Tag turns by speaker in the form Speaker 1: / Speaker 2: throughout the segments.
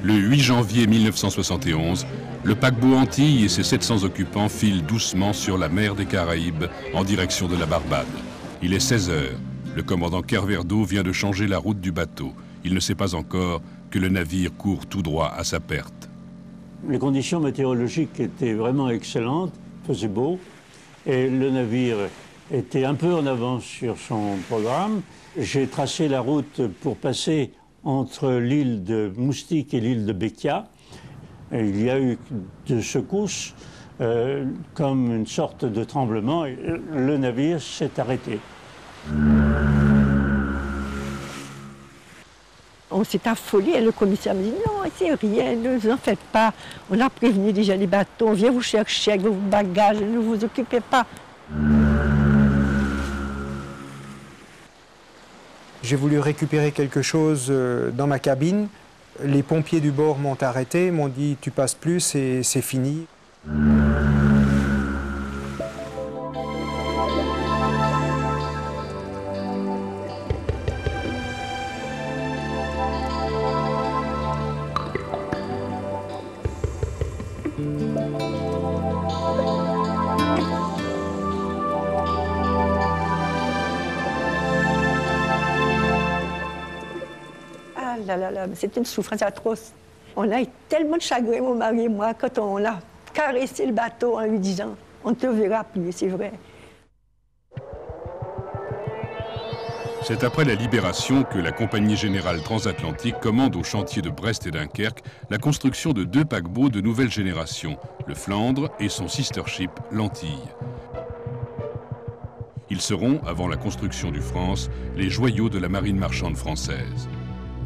Speaker 1: Le 8 janvier 1971, le paquebot Antilles et ses 700 occupants filent doucement sur la mer des Caraïbes en direction de la Barbade. Il est 16 heures. Le commandant Kerverdo vient de changer la route du bateau. Il ne sait pas encore que le navire court tout droit à sa perte.
Speaker 2: Les conditions météorologiques étaient vraiment excellentes, il faisait beau, et le navire était un peu en avance sur son programme. J'ai tracé la route pour passer entre l'île de Moustique et l'île de Békia. Et il y a eu des secousses, comme une sorte de tremblement, et le navire s'est arrêté.
Speaker 3: On s'est affolé et le commissaire me dit « Non, c'est rien, ne vous en faites pas. On a prévenu déjà les bateaux, on vient vous chercher avec vos bagages, ne vous occupez pas. »
Speaker 4: J'ai voulu récupérer quelque chose dans ma cabine. Les pompiers du bord m'ont arrêté, m'ont dit « Tu passes plus, c'est fini ».
Speaker 3: C'est une souffrance atroce. On a eu tellement de chagrin, mon mari et moi, quand on a caressé le bateau en lui disant « On ne te verra plus, c'est vrai ».
Speaker 1: C'est après la libération que la Compagnie générale transatlantique commande au chantier de Brest et Dunkerque la construction de 2 paquebots de nouvelle génération, le Flandre et son sister ship, l'Antille. Ils seront, avant la construction du France, les joyaux de la marine marchande française.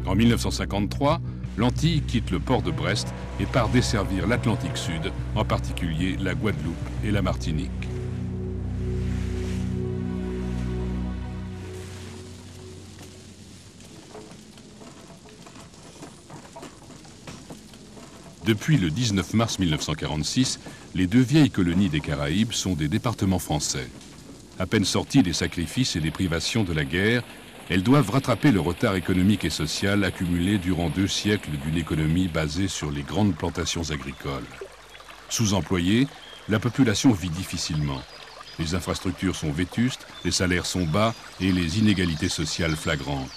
Speaker 1: En 1953, l'Antille quitte le port de Brest et part desservir l'Atlantique Sud, en particulier la Guadeloupe et la Martinique. Depuis le 19 mars 1946, les 2 vieilles colonies des Caraïbes sont des départements français. À peine sorties des sacrifices et des privations de la guerre, elles doivent rattraper le retard économique et social accumulé durant 2 siècles d'une économie basée sur les grandes plantations agricoles. Sous-employée, la population vit difficilement. Les infrastructures sont vétustes, les salaires sont bas et les inégalités sociales flagrantes.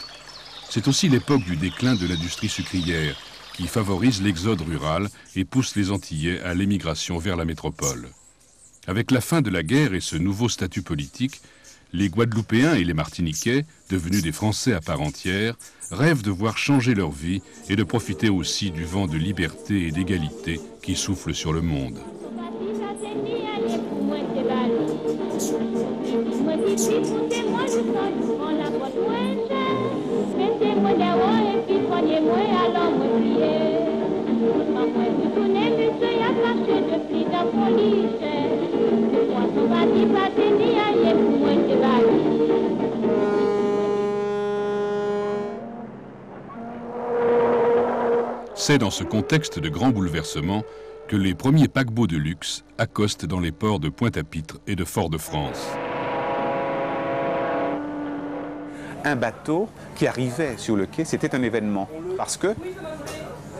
Speaker 1: C'est aussi l'époque du déclin de l'industrie sucrière qui favorise l'exode rural et pousse les Antillais à l'émigration vers la métropole. Avec la fin de la guerre et ce nouveau statut politique, les Guadeloupéens et les Martiniquais, devenus des Français à part entière, rêvent de voir changer leur vie et de profiter aussi du vent de liberté et d'égalité qui souffle sur le monde. C'est dans ce contexte de grands bouleversements que les premiers paquebots de luxe accostent dans les ports de Pointe-à-Pitre et de Fort-de-France.
Speaker 5: Un bateau qui arrivait sur le quai, c'était un événement parce que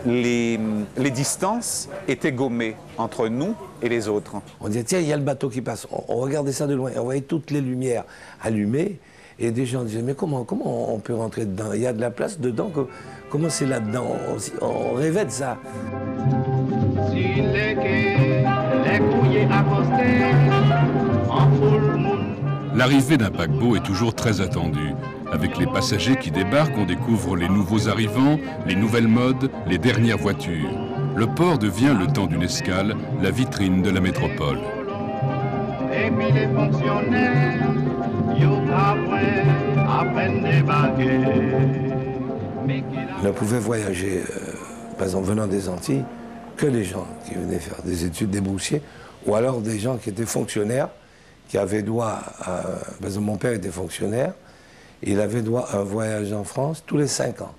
Speaker 5: les distances étaient gommées entre nous et les autres.
Speaker 6: On disait, tiens, il y a le bateau qui passe. On regardait ça de loin et on voyait toutes les lumières allumées. Et des gens disaient, mais comment on peut rentrer dedans? Il y a de la place dedans, comment c'est là-dedans? On rêvait de ça.
Speaker 1: L'arrivée d'un paquebot est toujours très attendue. Avec les passagers qui débarquent, on découvre les nouveaux arrivants, les nouvelles modes, les dernières voitures. Le port devient, le temps d'une escale, la vitrine de la métropole.
Speaker 7: Et puis les fonctionnaires,
Speaker 6: On ne pouvait voyager, par exemple venant des Antilles, que les gens qui venaient faire des études, des boursiers, ou alors des gens qui étaient fonctionnaires, qui avaient droit à... Par exemple, mon père était fonctionnaire, il avait droit à un voyage en France tous les 5 ans.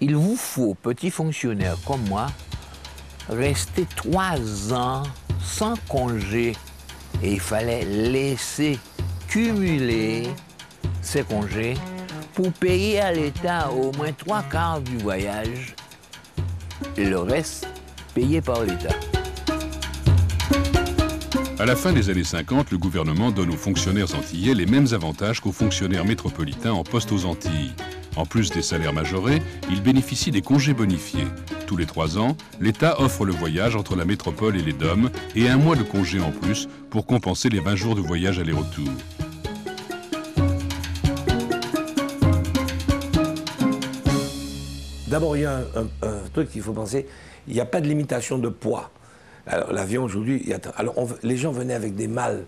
Speaker 8: Il vous faut, petit fonctionnaire comme moi, rester 3 ans sans congé. Et il fallait laisser cumuler ces congés pour payer à l'État au moins 3/4 du voyage. Et le reste, payé par l'État.
Speaker 1: À la fin des années 50, le gouvernement donne aux fonctionnaires antillais les mêmes avantages qu'aux fonctionnaires métropolitains en poste aux Antilles. En plus des salaires majorés, ils bénéficient des congés bonifiés. Tous les 3 ans, l'État offre le voyage entre la métropole et les DOM et 1 mois de congé en plus pour compenser les 20 jours de voyage aller-retour.
Speaker 6: D'abord, il y a un truc qu'il faut penser, il n'y a pas de limitation de poids. Alors l'avion aujourd'hui, les gens venaient avec des malles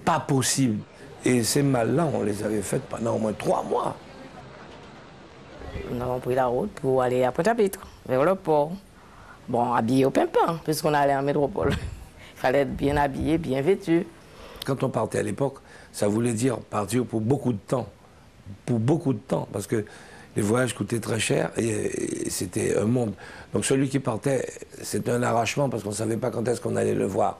Speaker 6: pas possibles. Et ces malles-là, on les avait faites pendant au moins 3 mois.
Speaker 9: Nous avons pris la route pour aller à Pointe-à-Pitre, vers le port. Bon, habillé au pimpin, puisqu'on allait en métropole. Il fallait être bien habillé, bien vêtu.
Speaker 6: Quand on partait à l'époque, ça voulait dire partir pour beaucoup de temps. Pour beaucoup de temps, parce que les voyages coûtaient très cher et c'était un monde. Donc celui qui partait, c'était un arrachement parce qu'on ne savait pas quand est-ce qu'on allait le voir.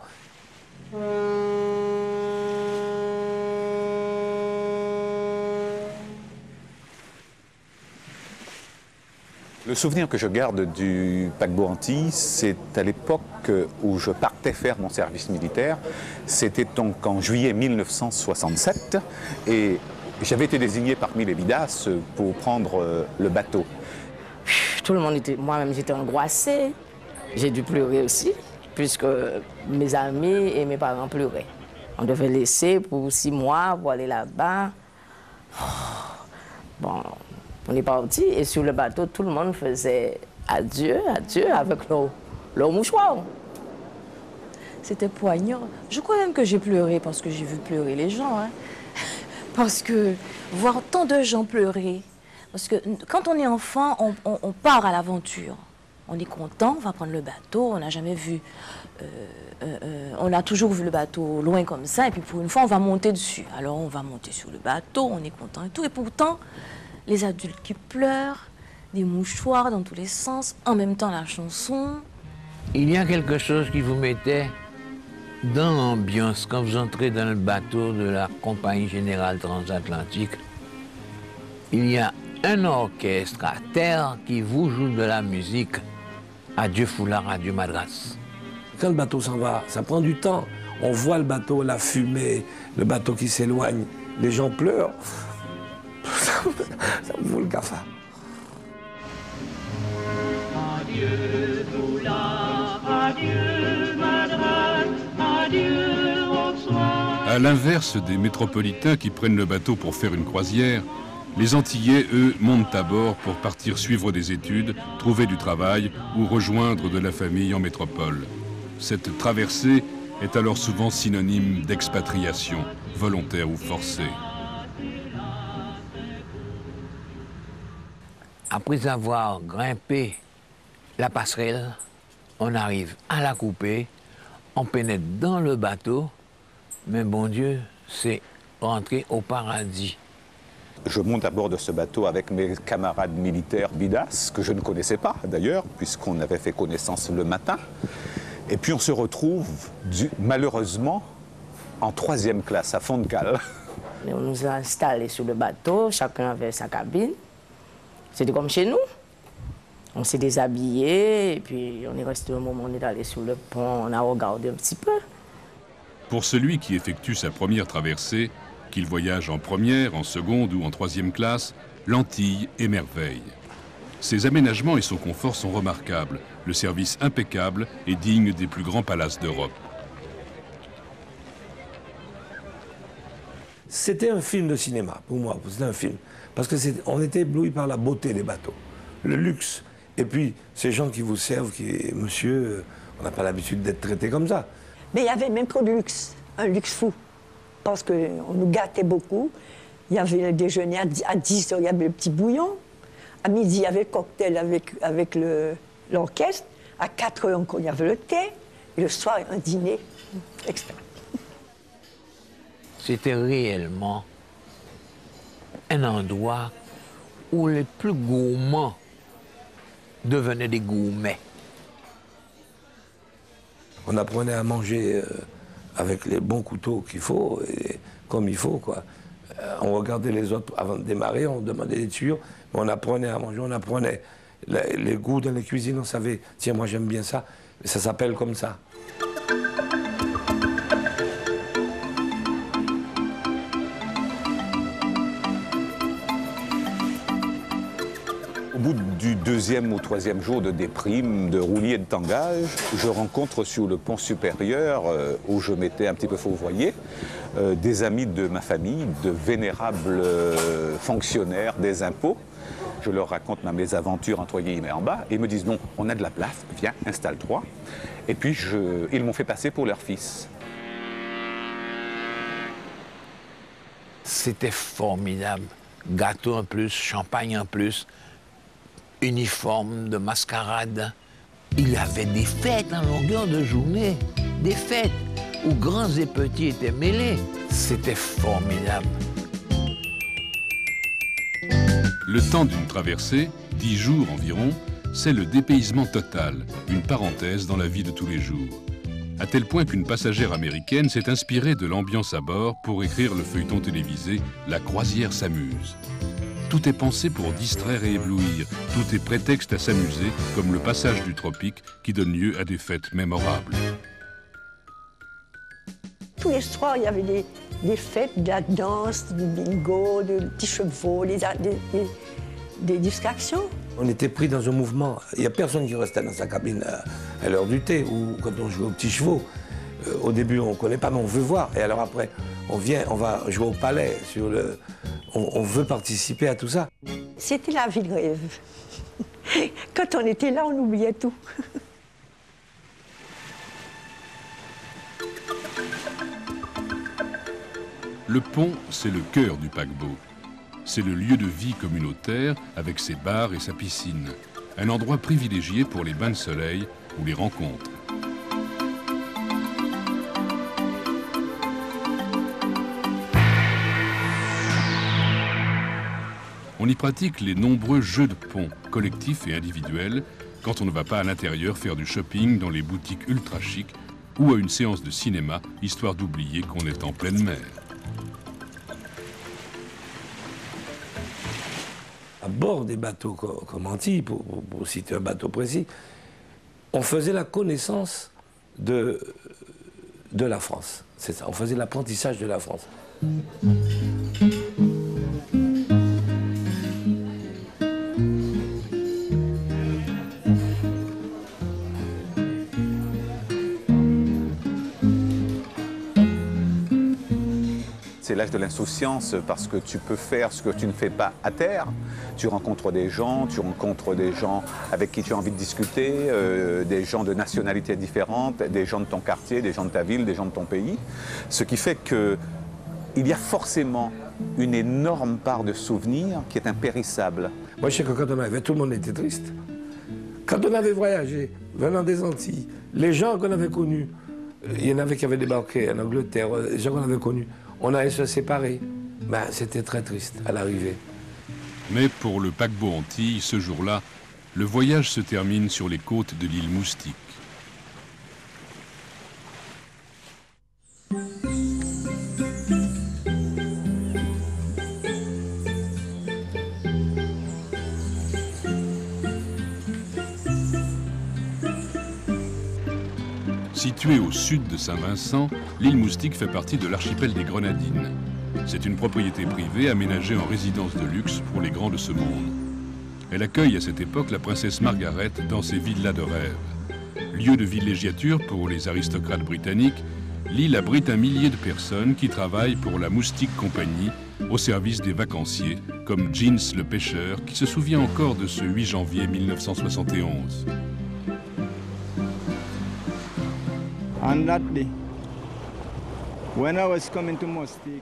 Speaker 5: Le souvenir que je garde du paquebot Antilles, c'est à l'époque où je partais faire mon service militaire. C'était donc en juillet 1967 et j'avais été désigné parmi les vidas pour prendre le bateau.
Speaker 9: Tout le monde était, moi-même j'étais angoissée. J'ai dû pleurer aussi, puisque mes amis et mes parents pleuraient. On devait laisser pour 6 mois pour aller là-bas. Bon, on est parti et sur le bateau, tout le monde faisait adieu, adieu avec leur mouchoir.
Speaker 10: C'était poignant. Je crois même que j'ai pleuré parce que j'ai vu pleurer les gens. Hein. Parce que voir tant de gens pleurer, parce que quand on est enfant, on part à l'aventure. On est content, on va prendre le bateau, on n'a jamais vu, on a toujours vu le bateau loin comme ça, et puis pour une fois, on va monter dessus. Alors on va monter sur le bateau, on est content et tout, et pourtant, les adultes qui pleurent, des mouchoirs dans tous les sens, en même temps la chanson.
Speaker 8: Il y a quelque chose qui vous mettait dans l'ambiance quand vous entrez dans le bateau de la Compagnie Générale Transatlantique. Il y a un orchestre à terre qui vous joue de la musique. Adieu foulard, adieu madras.
Speaker 6: Quand le bateau s'en va, ça prend du temps. On voit le bateau, la fumée, le bateau qui s'éloigne, les gens pleurent. Ça me fout le cafard.
Speaker 7: Adieu foulard, adieu madras, adieu au soir.
Speaker 1: À l'inverse des métropolitains qui prennent le bateau pour faire une croisière, les Antillais, eux, montent à bord pour partir suivre des études, trouver du travail ou rejoindre de la famille en métropole. Cette traversée est alors souvent synonyme d'expatriation, volontaire ou forcée.
Speaker 8: Après avoir grimpé la passerelle, on arrive à la coupée, on pénètre dans le bateau, mais bon Dieu, c'est rentrer au paradis.
Speaker 5: Je monte à bord de ce bateau avec mes camarades militaires bidas, que je ne connaissais pas d'ailleurs, puisqu'on avait fait connaissance le matin. Et puis on se retrouve, malheureusement, en 3e classe, à fond de cale.
Speaker 9: Et on nous a installés sur le bateau, chacun avait sa cabine. C'était comme chez nous. On s'est déshabillé, et puis on est resté un moment, on est allé sur le pont, on a regardé un petit peu.
Speaker 1: Pour celui qui effectue sa première traversée, qu'il voyage en première, en seconde ou en 3e classe, l'Antille émerveille. Ses aménagements et son confort sont remarquables, le service impeccable et digne des plus grands palaces d'Europe.
Speaker 6: C'était un film de cinéma, pour moi, c'était un film. Parce qu'on était ébloui par la beauté des bateaux, le luxe. Et puis, ces gens qui vous servent, monsieur, on n'a pas l'habitude d'être traité comme ça.
Speaker 3: Mais il y avait même trop de luxe, un luxe fou. Parce qu'on nous gâtait beaucoup. Il y avait le déjeuner à 10 heures, il y avait le petit bouillon. À midi, il y avait le cocktail avec l'orchestre. À 4 heures, il y avait le thé. Et le soir, un dîner extra.
Speaker 8: C'était réellement un endroit où les plus gourmands devenaient des gourmets.
Speaker 6: On apprenait à manger avec les bons couteaux qu'il faut, et comme il faut, quoi. On regardait les autres avant de démarrer, on demandait des tuyaux, mais on apprenait à manger, on apprenait les goûts dans les cuisines, on savait, tiens, moi j'aime bien ça, ça s'appelle comme ça.
Speaker 5: Au bout du 2e ou 3e jour de déprime, de roulis et de tangage, je rencontre sur le pont supérieur, où je m'étais un petit peu fourvoyé, des amis de ma famille, de vénérables fonctionnaires des impôts. Je leur raconte ma mésaventure entre guillemets en bas et ils me disent non, on a de la place, viens, installe-toi. Et puis ils m'ont fait passer pour leur fils.
Speaker 8: C'était formidable. Gâteau en plus, champagne en plus, uniforme de mascarade. Il y avait des fêtes en longueur de journée, des fêtes où grands et petits étaient mêlés. C'était formidable.
Speaker 1: Le temps d'une traversée, 10 jours environ, c'est le dépaysement total, une parenthèse dans la vie de tous les jours. À tel point qu'une passagère américaine s'est inspirée de l'ambiance à bord pour écrire le feuilleton télévisé « La croisière s'amuse ». Tout est pensé pour distraire et éblouir, tout est prétexte à s'amuser, comme le passage du tropique qui donne lieu à des fêtes mémorables.
Speaker 3: Tous les soirs, il y avait des fêtes, de la danse, du bingo, des petits chevaux, des distractions.
Speaker 6: On était pris dans un mouvement. Il n'y a personne qui restait dans sa cabine à l'heure du thé ou quand on jouait aux petits chevaux. Au début, on ne connaît pas, mais on veut voir. Et alors après, on va jouer au palais. On veut participer à tout ça.
Speaker 3: C'était la vie de rêve. Quand on était là, on oubliait tout.
Speaker 1: Le pont, c'est le cœur du paquebot. C'est le lieu de vie communautaire avec ses bars et sa piscine. Un endroit privilégié pour les bains de soleil ou les rencontres. On y pratique les nombreux jeux de pont, collectifs et individuels, quand on ne va pas à l'intérieur faire du shopping dans les boutiques ultra chic ou à une séance de cinéma, histoire d'oublier qu'on est en pleine mer.
Speaker 6: À bord des bateaux comme Antilles, pour citer un bateau précis, on faisait la connaissance de la France. C'est ça, on faisait l'apprentissage de la France.
Speaker 5: C'est l'âge de l'insouciance parce que tu peux faire ce que tu ne fais pas à terre. Tu rencontres des gens avec qui tu as envie de discuter, des gens de nationalités différentes, des gens de ton quartier, des gens de ta ville, des gens de ton pays. Ce qui fait qu'il y a forcément une énorme part de souvenirs qui est impérissable.
Speaker 6: Moi, je sais que quand on arrivait, tout le monde était triste. Quand on avait voyagé, venant des Antilles, les gens qu'on avait connus, il y en avait qui avaient débarqué en Angleterre, les gens qu'on avait connus, on allait se séparer. Ben, c'était très triste à l'arrivée.
Speaker 1: Mais pour le paquebot Antilles, ce jour-là, le voyage se termine sur les côtes de l'île Moustique. Située au sud de Saint-Vincent, l'île Moustique fait partie de l'archipel des Grenadines. C'est une propriété privée aménagée en résidence de luxe pour les grands de ce monde. Elle accueille à cette époque la princesse Margaret dans ses villas de rêve. Lieu de villégiature pour les aristocrates britanniques, l'île abrite 1 millier de personnes qui travaillent pour la Moustique Compagnie au service des vacanciers, comme Jeans le pêcheur, qui se souvient encore de ce 8 janvier 1971.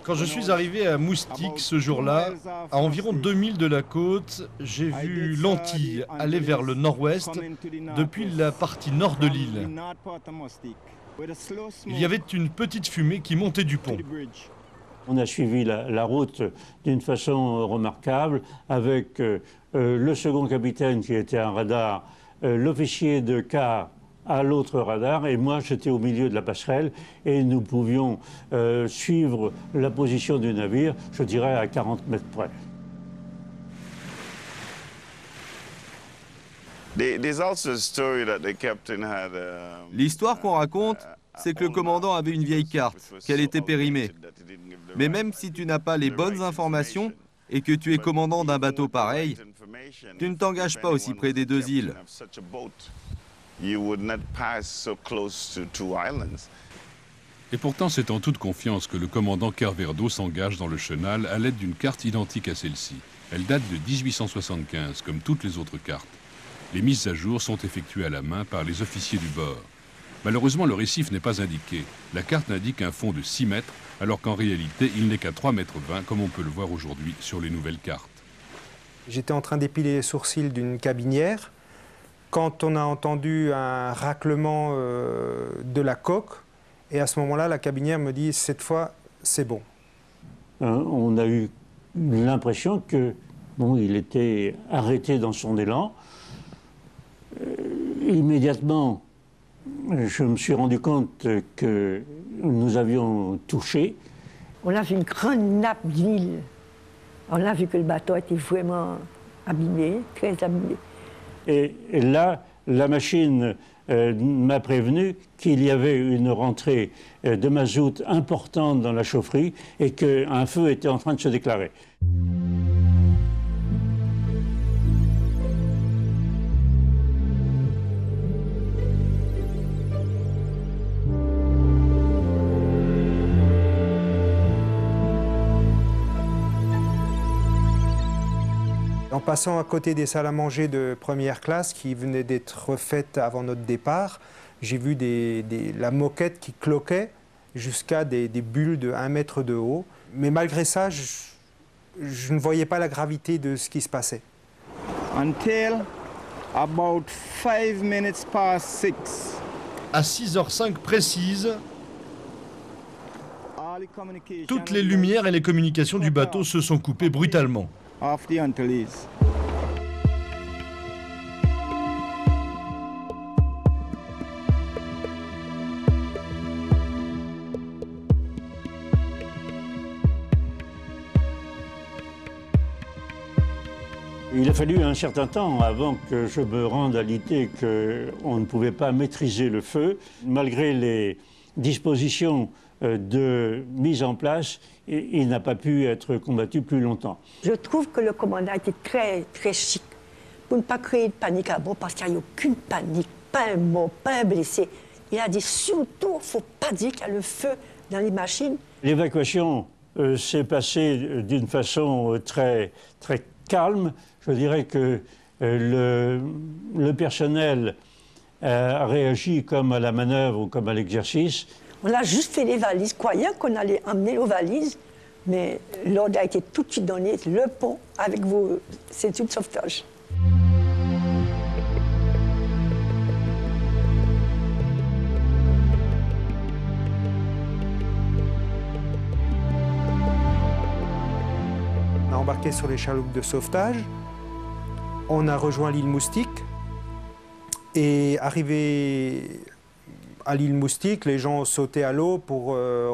Speaker 11: Quand je suis arrivé à Moustique ce jour-là, à environ 2000 de la côte, j'ai vu l'Antille aller vers le nord-ouest depuis la partie nord de l'île. Il y avait une petite fumée qui montait du pont.
Speaker 2: On a suivi la route d'une façon remarquable avec le second capitaine qui était un radar, l'officier de quart à l'autre radar et moi j'étais au milieu de la passerelle et nous pouvions suivre la position du navire, je dirais à 40 mètres près.
Speaker 12: L'histoire qu'on raconte, c'est que le commandant avait une vieille carte, qu'elle était périmée. Mais même si tu n'as pas les bonnes informations et que tu es commandant d'un bateau pareil, tu ne t'engages pas aussi près des deux îles.
Speaker 1: Et pourtant, c'est en toute confiance que le commandant Carverdo s'engage dans le chenal à l'aide d'une carte identique à celle-ci. Elle date de 1875, comme toutes les autres cartes. Les mises à jour sont effectuées à la main par les officiers du bord. Malheureusement, le récif n'est pas indiqué. La carte n'indique un fond de 6 mètres, alors qu'en réalité, il n'est qu'à 3,20 mètres, comme on peut le voir aujourd'hui sur les nouvelles cartes.
Speaker 4: J'étais en train d'épiler les sourcils d'une cabinière quand on a entendu un raclement de la coque. Et à ce moment-là, la cabinière me dit « cette fois, c'est bon ».
Speaker 2: On a eu l'impression que, bon, il était arrêté dans son élan. Immédiatement, je me suis rendu compte que nous avions touché.
Speaker 3: On a vu une grande nappe d'huile. On a vu que le bateau était vraiment abîmé, très abîmé.
Speaker 2: Et là, la machine m'a prévenu qu'il y avait une rentrée de mazout importante dans la chaufferie et qu'un feu était en train de se déclarer.
Speaker 4: En passant à côté des salles à manger de première classe qui venaient d'être refaites avant notre départ, j'ai vu la moquette qui cloquait jusqu'à des bulles de 1 mètre de haut. Mais malgré ça, je ne voyais pas la gravité de ce qui se passait.
Speaker 13: Until about 5 minutes past 6.
Speaker 11: À 6h05 précise, toutes les lumières et les communications du bateau se sont coupées brutalement.
Speaker 13: Off the Antilles.
Speaker 2: Il a fallu un certain temps avant que je me rende à l'idée qu'on ne pouvait pas maîtriser le feu. Malgré les dispositions de mise en place, il n'a pas pu être combattu plus longtemps.
Speaker 3: Je trouve que le commandant était très, très chic pour ne pas créer de panique à bord parce qu'il n'y a eu aucune panique, pas un mort, pas un blessé. Il a dit surtout, il ne faut pas dire qu'il y a le feu dans les machines.
Speaker 2: L'évacuation s'est passée d'une façon très, très calme. Je dirais que le personnel a réagi comme à la manœuvre ou comme à l'exercice.
Speaker 3: On a juste fait les valises, croyant qu'on allait emmener nos valises, mais l'ordre a été tout de suite donné, le pont avec vos ceintures de sauvetage.
Speaker 4: On a embarqué sur les chaloupes de sauvetage, on a rejoint l'île Moustique et arrivé à l'île Moustique, les gens sautaient à l'eau pour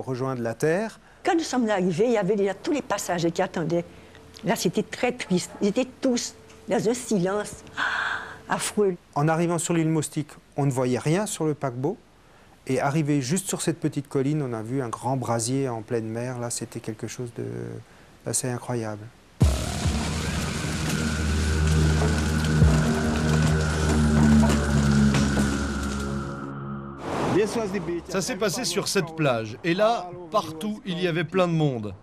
Speaker 4: rejoindre la terre.
Speaker 3: Quand nous sommes arrivés, il y avait déjà tous les passagers qui attendaient. Là, c'était très triste. Ils étaient tous dans un silence affreux.
Speaker 4: En arrivant sur l'île Moustique, on ne voyait rien sur le paquebot. Et arrivé juste sur cette petite colline, on a vu un grand brasier en pleine mer. Là, c'était quelque chose d'assez incroyable.
Speaker 11: Ça s'est passé sur cette plage. Et là, partout, il y avait plein de monde.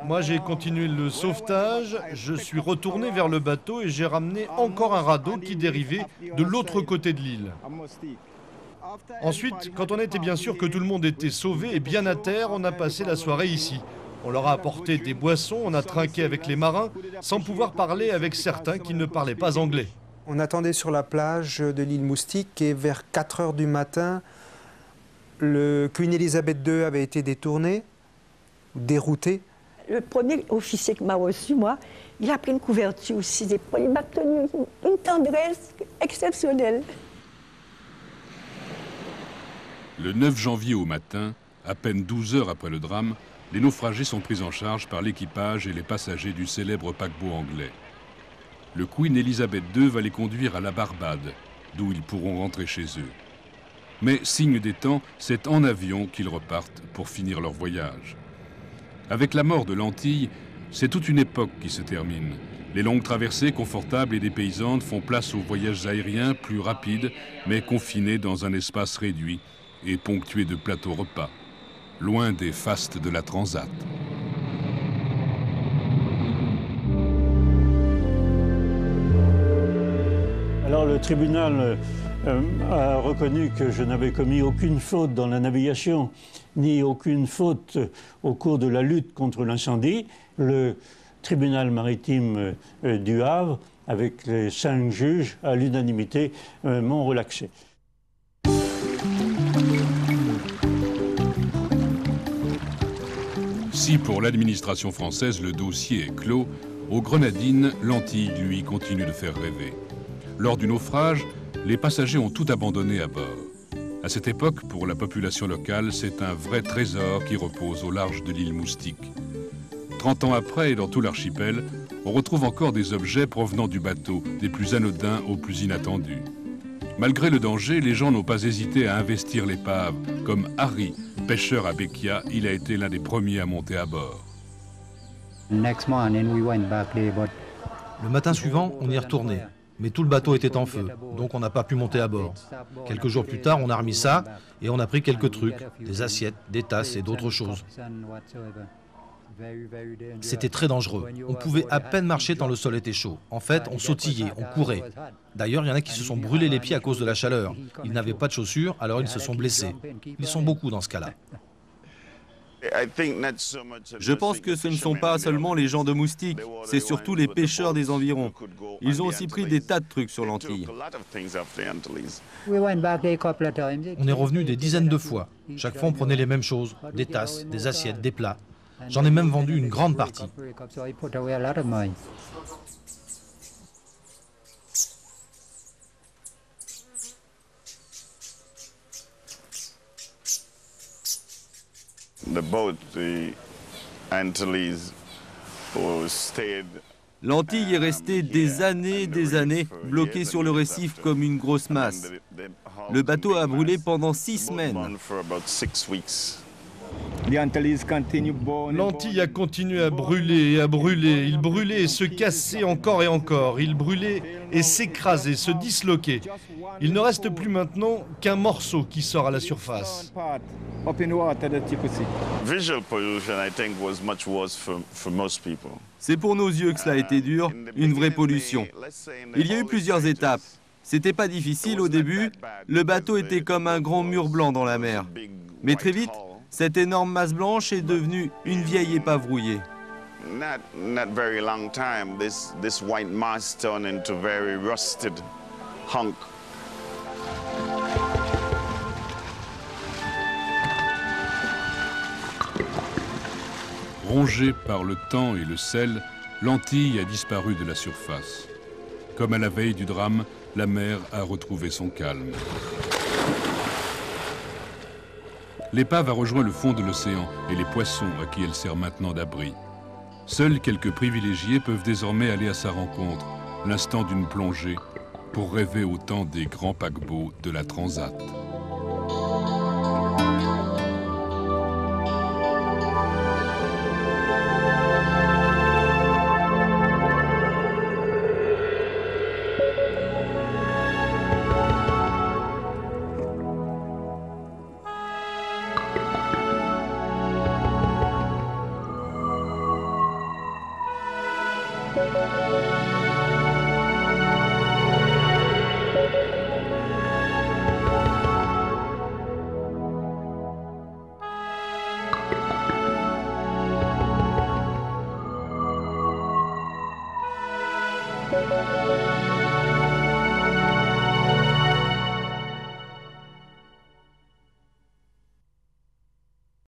Speaker 11: Moi, j'ai continué le sauvetage, je suis retourné vers le bateau et j'ai ramené encore un radeau qui dérivait de l'autre côté de l'île. Ensuite, quand on était bien sûr que tout le monde était sauvé et bien à terre, on a passé la soirée ici. On leur a apporté des boissons, on a trinqué avec les marins, sans pouvoir parler avec certains qui ne parlaient pas anglais.
Speaker 4: On attendait sur la plage de l'île Moustique et vers 4 heures du matin, le Queen Elizabeth II avait été détourné, dérouté.
Speaker 3: Le premier officier qui m'a reçu, moi, il a pris une couverture aussi, il m'a tenu une tendresse exceptionnelle.
Speaker 1: Le 9 janvier au matin, à peine 12 heures après le drame, les naufragés sont pris en charge par l'équipage et les passagers du célèbre paquebot anglais. Le Queen Elizabeth II va les conduire à la Barbade, d'où ils pourront rentrer chez eux. Mais, signe des temps, c'est en avion qu'ils repartent pour finir leur voyage. Avec la mort de l'Antille, c'est toute une époque qui se termine. Les longues traversées confortables et dépaysantes font place aux voyages aériens plus rapides, mais confinés dans un espace réduit et ponctués de plateaux repas, loin des fastes de la Transat.
Speaker 2: Alors le tribunal a reconnu que je n'avais commis aucune faute dans la navigation, ni aucune faute au cours de la lutte contre l'incendie. Le tribunal maritime du Havre, avec les 5 juges, à l'unanimité, m'ont relaxé.
Speaker 1: Si pour l'administration française le dossier est clos, aux Grenadines, l'Antille, lui, continue de faire rêver. Lors du naufrage, les passagers ont tout abandonné à bord. À cette époque, pour la population locale, c'est un vrai trésor qui repose au large de l'île Moustique. 30 ans après, et dans tout l'archipel, on retrouve encore des objets provenant du bateau, des plus anodins aux plus inattendus. Malgré le danger, les gens n'ont pas hésité à investir l'épave. Comme Harry, pêcheur à Bekia, il a été l'un des premiers à monter à bord.
Speaker 14: Le matin suivant, on y est retourné. Mais tout le bateau était en feu, donc on n'a pas pu monter à bord. Quelques jours plus tard, on a remis ça et on a pris quelques trucs, des assiettes, des tasses et d'autres choses. C'était très dangereux. On pouvait à peine marcher tant le sol était chaud. En fait, on sautillait, on courait. D'ailleurs, il y en a qui se sont brûlés les pieds à cause de la chaleur. Ils n'avaient pas de chaussures, alors ils se sont blessés. Ils sont beaucoup dans ce cas-là.
Speaker 12: Je pense que ce ne sont pas seulement les gens de Moustique, c'est surtout les pêcheurs des environs. Ils ont aussi pris des tas de trucs sur l'Antille.
Speaker 14: On est revenu des dizaines de fois. Chaque fois, on prenait les mêmes choses, des tasses, des assiettes, des plats. J'en ai même vendu une grande partie.
Speaker 12: L'Antille est restée des années bloquée sur le récif comme une grosse masse. Le bateau a brûlé pendant 6 semaines.
Speaker 11: L'Antille a continué à brûler et à brûler. Il brûlait et se cassait encore et encore. Il brûlait et s'écrasait, se disloquait. Il ne reste plus maintenant qu'un morceau qui sort à la surface.
Speaker 12: C'est pour nos yeux que cela a été dur, une vraie pollution. Il y a eu plusieurs étapes. C'était pas difficile au début. Le bateau était comme un grand mur blanc dans la mer. Mais très vite, cette énorme masse blanche est devenue une vieille épave rouillée.
Speaker 15: Not very long time, this white mass turned into very rusted hunk.
Speaker 1: Rongée par le temps et le sel, l'Antille a disparu de la surface. Comme à la veille du drame, la mer a retrouvé son calme. L'épave a rejoint le fond de l'océan et les poissons à qui elle sert maintenant d'abri. Seuls quelques privilégiés peuvent désormais aller à sa rencontre, l'instant d'une plongée, pour rêver au temps des grands paquebots de la Transat.